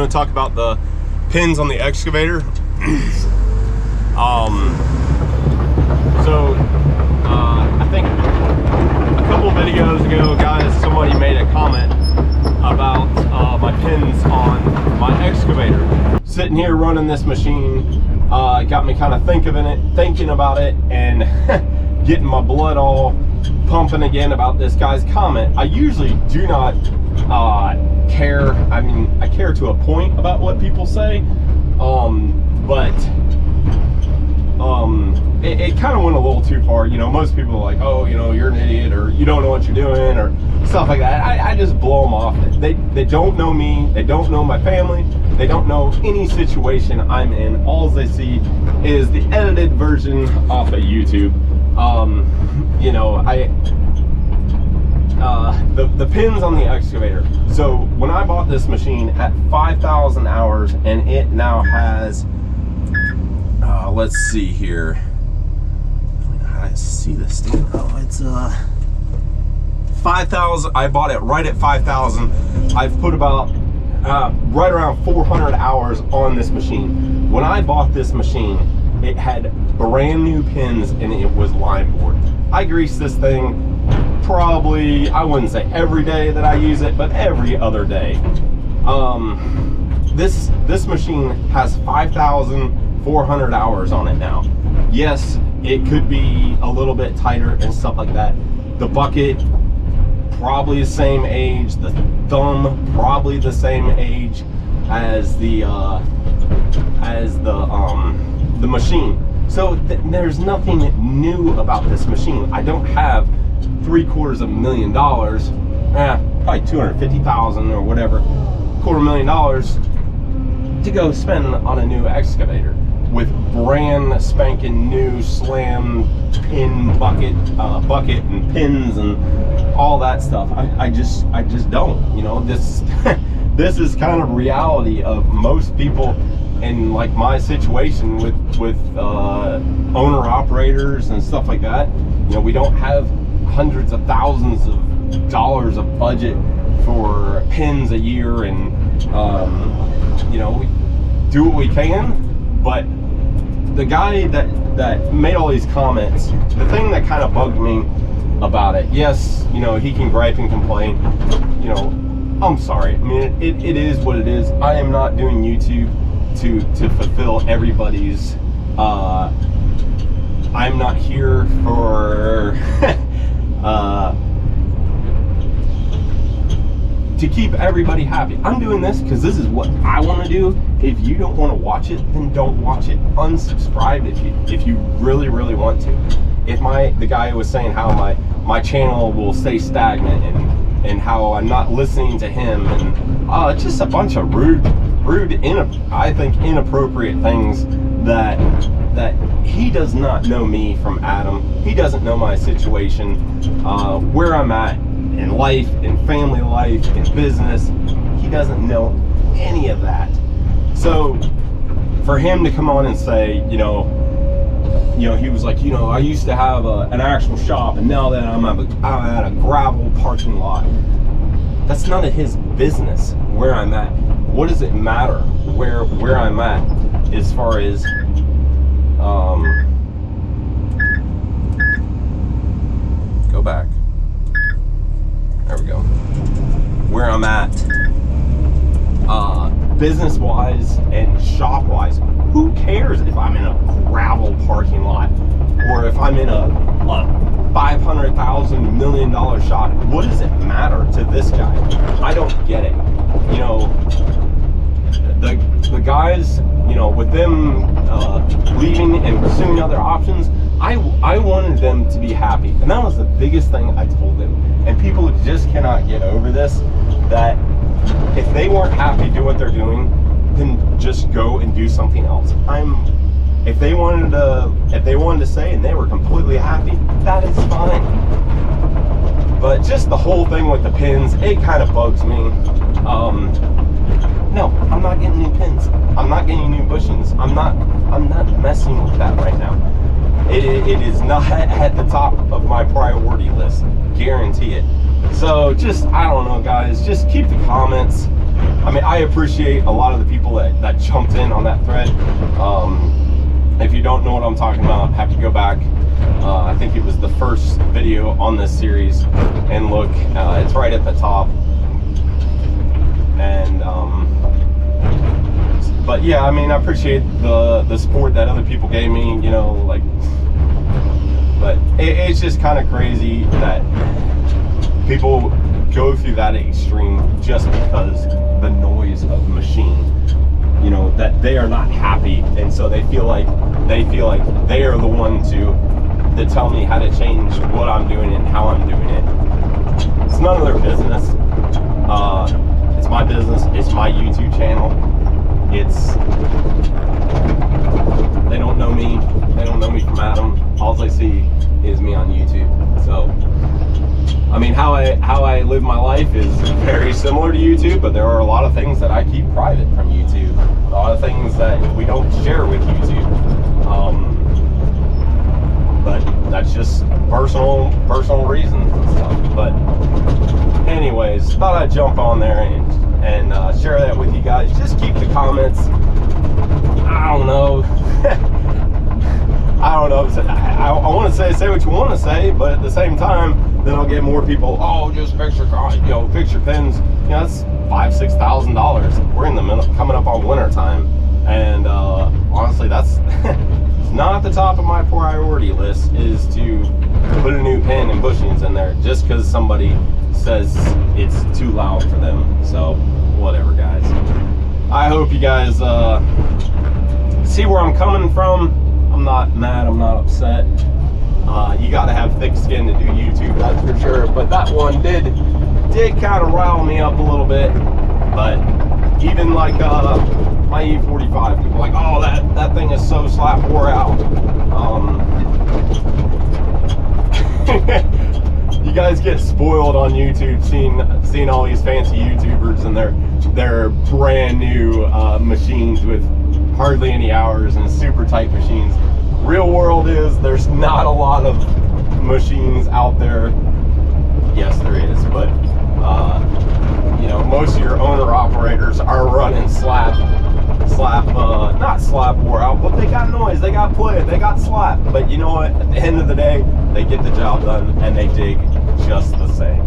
going to talk about the pins on the excavator. I think a couple videos ago, guys, somebody made a comment about my pins on my excavator. Sitting here running this machine got me kind of thinking about it, and getting my blood all pumping again about this guy's comment. I usually do not care. I mean, I care to a point about what people say, but it kind of went a little too far. You know, most people are like, oh, you know, you're an idiot, or you don't know what you're doing, or stuff like that. I just blow them off. They don't know me. They don't know my family. They don't know any situation I'm in. All they see is the edited version off of YouTube. You know, the pins on the excavator. So when I bought this machine at 5,000 hours, and it now has, let's see here. I see this thing. Oh, it's 5,000. I bought it right at 5,000. I've put about right around 400 hours on this machine. When I bought this machine, it had brand new pins and it was line board. I grease this thing probably, I wouldn't say every day that I use it, but every other day. This machine has 5,400 hours on it now. Yes, it could be a little bit tighter and stuff like that. The bucket, probably the same age. The thumb, probably the same age as the machine. So there's nothing new about this machine. I don't have $750,000, probably 250,000 or whatever, $250,000 to go spend on a new excavator with brand spanking new slam pin bucket and pins and all that stuff. I just don't. You know, this this is kind of reality of most people in like my situation with owner operators and stuff like that. You know, we don't have hundreds of thousands of dollars of budget for pins a year, and you know, we do what we can. But the guy that made all these comments, the thing that kind of bugged me about it, yes, you know, he can gripe and complain. You know, I'm sorry. I mean, it is what it is. I am not doing YouTube to fulfill everybody's. I'm not here for to keep everybody happy. I'm doing this because this is what I want to do. If you don't want to watch it, then don't watch it. Unsubscribe if you really want to. If the guy was saying how my channel will stay stagnant, and how I'm not listening to him, and it's just a bunch of rude, I think inappropriate things that he does not know me from Adam. He doesn't know my situation, where I'm at in life, in family life, in business. He doesn't know any of that. So for him to come on and say, you know, he was like, you know, I used to have an actual shop, and now that I'm at a gravel parking lot. That's none of his business where I'm at. What does it matter where I'm at as far as go back. There we go. Where I'm at business wise and shop wise. Who cares if I'm in a gravel parking lot or if I'm in a $500,000 million shop? What does it matter to this guy? I don't get it. You know, the guys, you know, with them leaving and pursuing other options, I wanted them to be happy, and that was the biggest thing I told them. And people just cannot get over this, that if they weren't happy doing what they're doing, then just go and do something else. If they wanted to say and they were completely happy, that is fine. But just the whole thing with the pins, it kind of bugs me. No, I'm not getting new pins. I'm not getting new bushings. I'm not messing with that right now. It is not at the top of my priority list. Guarantee it. So just, I don't know, guys, just keep the comments I mean, I appreciate a lot of the people that jumped in on that thread. If you don't know what I'm talking about, have to go back. I think it was the first video on this series, and look, it's right at the top. And but yeah, I mean, I appreciate the support that other people gave me, you know, like, but it's just kind of crazy that people go through that extreme just because the noise of the machine, you know, that they are not happy, and so they feel like they are the one to tell me how to change what I'm doing and how I'm doing it. It's none of their business. It's my business. It's my YouTube channel. They don't know me. They don't know me from Adam. All they see is me on YouTube. So, I mean, how I live my life is very similar to YouTube, but there are a lot of things that I keep private from YouTube. A lot of things that we don't share with YouTube. But that's just personal reasons and stuff. But anyways, thought I'd jump on there and share that with you guys. Just keep the comments. I don't know. I don't know. I want to say what you want to say, but at the same time, then I'll get more people. Oh, just fix your car, you know, fix your pins. You know, that's $5,000-$6,000. We're in the middle, coming up on winter time, and honestly, that's it's not at the top of my priority list. Is to put a new pin and bushings in there just because somebody says it's too loud for them. So whatever, guys. I hope you guys see where I'm coming from. I'm not mad, I'm not upset. You gotta have thick skin to do YouTube, that's for sure. But that one did kind of rile me up a little bit. But even like my E45, people are like, oh, that thing is so slap wore out. You guys get spoiled on YouTube seeing all these fancy YouTubers and their brand new machines with hardly any hours and super tight machines. Real world is there's not a lot of machines out there. Yes, there is, but you know, most of your owner operators are running not slap wore out, but they got noise, they got play, they got slap. But you know what? At the end of the day, they get the job done and they dig just the same.